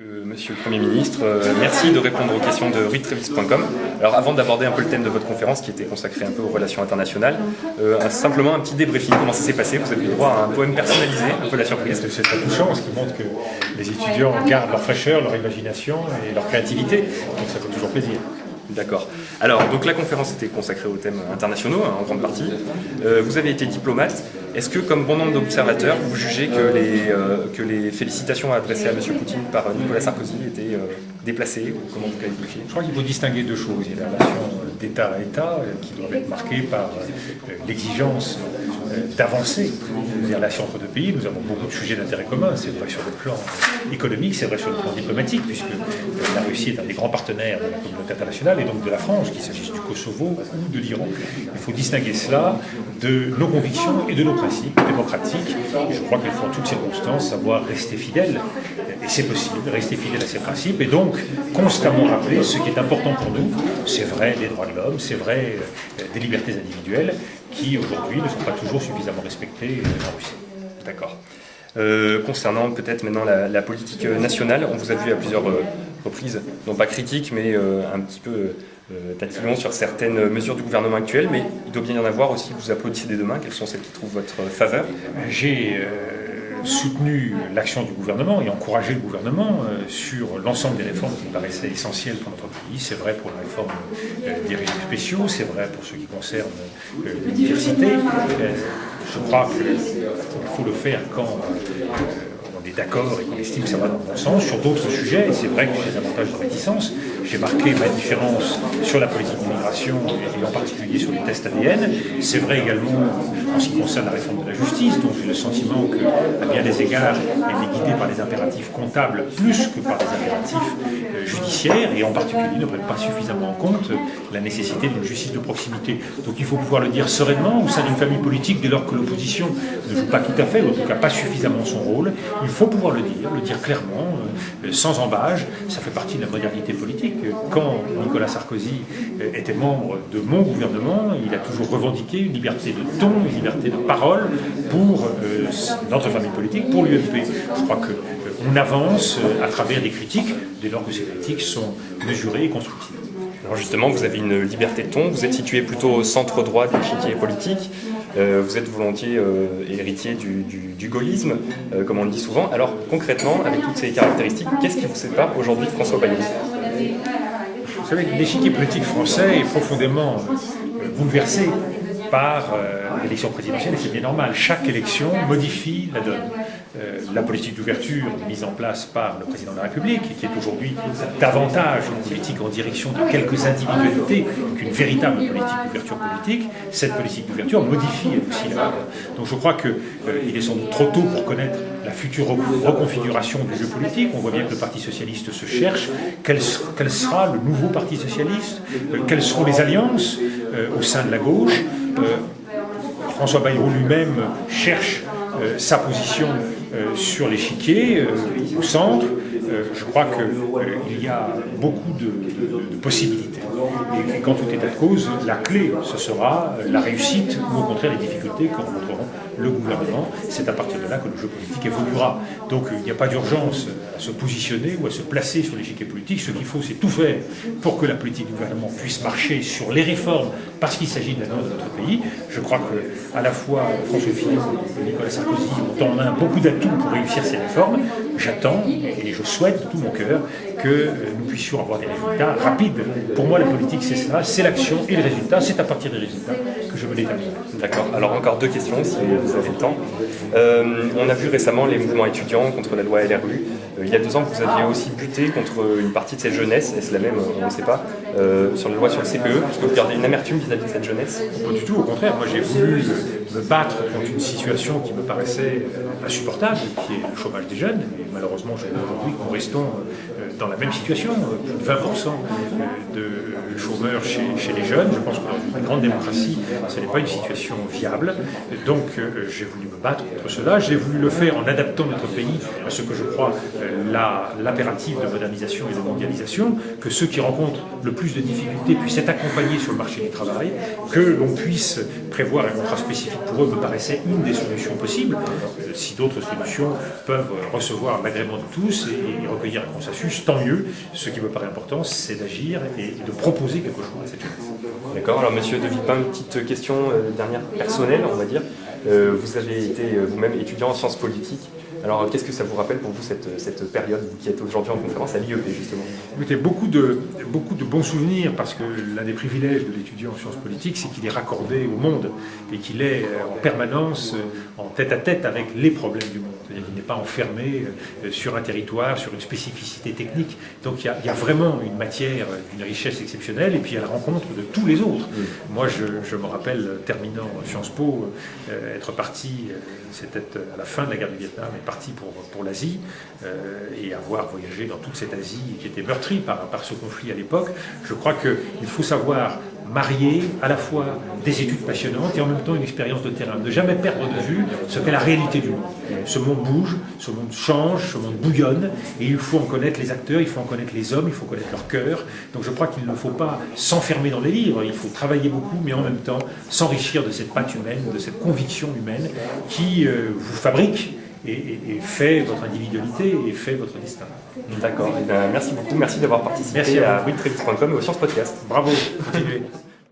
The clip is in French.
Monsieur le Premier ministre, merci de répondre aux questions de ruitrevix.com. Alors avant d'aborder un peu le thème de votre conférence qui était consacré un peu aux relations internationales, simplement un petit débriefing, comment ça s'est passé? Vous avez eu droit à un poème personnalisé, un peu la surprise. C'est très touchant, ce qui montre que les étudiants gardent leur fraîcheur, leur imagination et leur créativité, donc ça fait toujours plaisir. D'accord. Alors, donc la conférence était consacrée aux thèmes internationaux, en grande partie. Vous avez été diplomate. Est-ce que, comme bon nombre d'observateurs, vous jugez que les félicitations adressées à M. Poutine par Nicolas Sarkozy étaient déplacées, ou comment vous qualifiez? Je crois qu'il faut distinguer deux choses. Il y a la relation d'État à État qui doivent être marquées par l'exigence d'avancer les relations entre deux pays. Nous avons beaucoup de sujets d'intérêt commun. C'est vrai sur le plan économique, c'est vrai sur le plan diplomatique, puisque la Russie est un des grands partenaires de la communauté internationale et donc de la France, qu'il s'agisse du Kosovo ou de l'Iran. Il faut distinguer cela de nos convictions et de nos principes démocratiques. Je crois qu'il faut en toutes circonstances savoir rester fidèle, et c'est possible, rester fidèle à ces principes, et donc constamment rappeler ce qui est important pour nous. C'est vrai des droits de l'homme, c'est vrai des libertés individuelles, qui aujourd'hui ne sont pas toujours suffisamment respectées en Russie. D'accord. Concernant peut-être maintenant la politique nationale, on vous a vu à plusieurs reprises, non pas critiques, mais un petit peu tatillon sur certaines mesures du gouvernement actuel, mais il doit bien y en avoir aussi que vous applaudissez des deux mains. Quelles sont celles qui trouvent votre faveur? J'ai soutenu l'action du gouvernement et encouragé le gouvernement sur l'ensemble des réformes qui me paraissaient essentielles pour notre pays. C'est vrai pour la réforme des régimes spéciaux, c'est vrai pour ce qui concerne l'université. Je crois qu'il faut le faire quand on est d'accord et qu'on estime que ça va dans le bon sens. Sur d'autres sujets, et c'est vrai que j'ai davantage de réticence, j'ai marqué ma différence sur la politique d'immigration et en particulier sur les tests ADN. C'est vrai également en ce qui concerne la réforme de la justice, dont j'ai le sentiment qu'à bien des égards, elle est guidée par des impératifs comptables plus que par des impératifs judiciaires, et en particulier ne prennent pas suffisamment en compte la nécessité d'une justice de proximité. Donc il faut pouvoir le dire sereinement au sein d'une famille politique dès lors que l'opposition ne joue pas tout à fait, ou en tout cas pas suffisamment son rôle. Il faut pouvoir le dire clairement, sans embâge. Ça fait partie de la modernité politique. Quand Nicolas Sarkozy était membre de mon gouvernement, il a toujours revendiqué une liberté de ton, une liberté de parole pour notre famille politique, pour l'UMP. Je crois qu'on avance à travers des critiques, dès lors que ces critiques sont mesurées et constructives. Alors justement, vous avez une liberté de ton, vous êtes situé plutôt au centre droit de l'échiquier politique, vous êtes volontiers héritier du gaullisme, comme on le dit souvent. Alors concrètement, avec toutes ces caractéristiques, qu'est-ce qui vous sépare aujourd'hui de François Bayrou? Vous savez, l'échiquier politique français est profondément bouleversé par l'élection présidentielle, et c'est bien normal. Chaque élection modifie la donne. La politique d'ouverture mise en place par le président de la République, qui est aujourd'hui davantage une politique en direction de quelques individualités qu'une véritable politique d'ouverture politique, cette politique d'ouverture modifie aussi la donne. Donc je crois qu'il est sans doute trop tôt pour connaître la future reconfiguration du jeu politique. On voit bien que le Parti socialiste se cherche. Quel sera le nouveau Parti socialiste? Quelles seront les alliances au sein de la gauche? François Bayrou lui-même cherche sa position sur l'échiquier, au centre. Je crois qu'il y a beaucoup de possibilités. Et quand tout est à cause, la clé, ce sera la réussite ou au contraire les difficultés que rencontreront le gouvernement. C'est à partir de là que le jeu politique évoluera. Donc il n'y a pas d'urgence à se positionner ou à se placer sur l'échiquier politique. Ce qu'il faut, c'est tout faire pour que la politique du gouvernement puisse marcher sur les réformes, parce qu'il s'agit de l'avenir de notre pays. Je crois que à la fois François Fillon et Nicolas Sarkozy ont en main beaucoup d'atouts pour réussir ces réformes. J'attends et je souhaite de tout mon cœur que nous puissions avoir des résultats rapides. Pour moi, la politique, c'est cela, c'est l'action et le résultat. C'est à partir des résultats que je veux l'établir. D'accord. Alors encore deux questions, si vous avez le temps. On a vu récemment les mouvements étudiants contre la loi LRU. Il y a 2 ans, vous aviez aussi buté contre une partie de cette jeunesse, est-ce la même, on ne sait pas, sur la loi sur le CPE, parce que vous gardez une amertume vis-à-vis de cette jeunesse? Pas du tout, au contraire. Moi, j'ai voulu me battre contre une situation qui me paraissait insupportable, qui est le chômage des jeunes. Et malheureusement, je vois aujourd'hui que nous restons dans la même situation, plus de 20% de chômeurs chez les jeunes. Je pense que dans une grande démocratie, ce n'est pas une situation viable. Donc, j'ai voulu me battre contre cela. J'ai voulu le faire en adaptant notre pays à ce que je crois l'impératif de modernisation et de mondialisation, que ceux qui rencontrent le plus plus de difficultés puissent être accompagnés sur le marché du travail, que l'on puisse prévoir un contrat spécifique pour eux me paraissait une des solutions possibles. Si d'autres solutions peuvent recevoir l'agrément de tous et recueillir un consensus, tant mieux. Ce qui me paraît important, c'est d'agir et de proposer quelque chose à cette jeunesse. D'accord, alors Monsieur de Villepin, une petite question dernière personnelle, on va dire. Vous avez été vous-même étudiant en sciences politiques. Alors, qu'est-ce que ça vous rappelle pour vous cette période, vous qui êtes aujourd'hui en conférence à l'IEP, justement? Écoutez, beaucoup de bons souvenirs, parce que l'un des privilèges de l'étudiant en sciences politiques, c'est qu'il est raccordé au monde et qu'il est en permanence en tête-à-tête avec les problèmes du monde. C'est-à-dire qu'il n'est pas enfermé sur un territoire, sur une spécificité technique. Donc il y a vraiment une matière d'une richesse exceptionnelle, et puis à la rencontre de tous les autres. Moi, je me rappelle, terminant Sciences Po, être parti, c'était à la fin de la guerre du Vietnam, parti pour l'Asie et avoir voyagé dans toute cette Asie qui était meurtrie par ce conflit à l'époque. Je crois qu'il faut savoir marier à la fois des études passionnantes et en même temps une expérience de terrain. Ne jamais perdre de vue ce qu'est la réalité du monde. Ce monde bouge, ce monde change, ce monde bouillonne, et il faut en connaître les acteurs, il faut en connaître les hommes, il faut connaître leur cœur. Donc je crois qu'il ne faut pas s'enfermer dans les livres, il faut travailler beaucoup, mais en même temps s'enrichir de cette patte humaine, de cette conviction humaine qui vous fabrique et fait votre individualité et fait votre destin. D'accord, merci beaucoup, merci d'avoir participé à WeTrade.com et au Sciences Podcast. Bravo, continuez.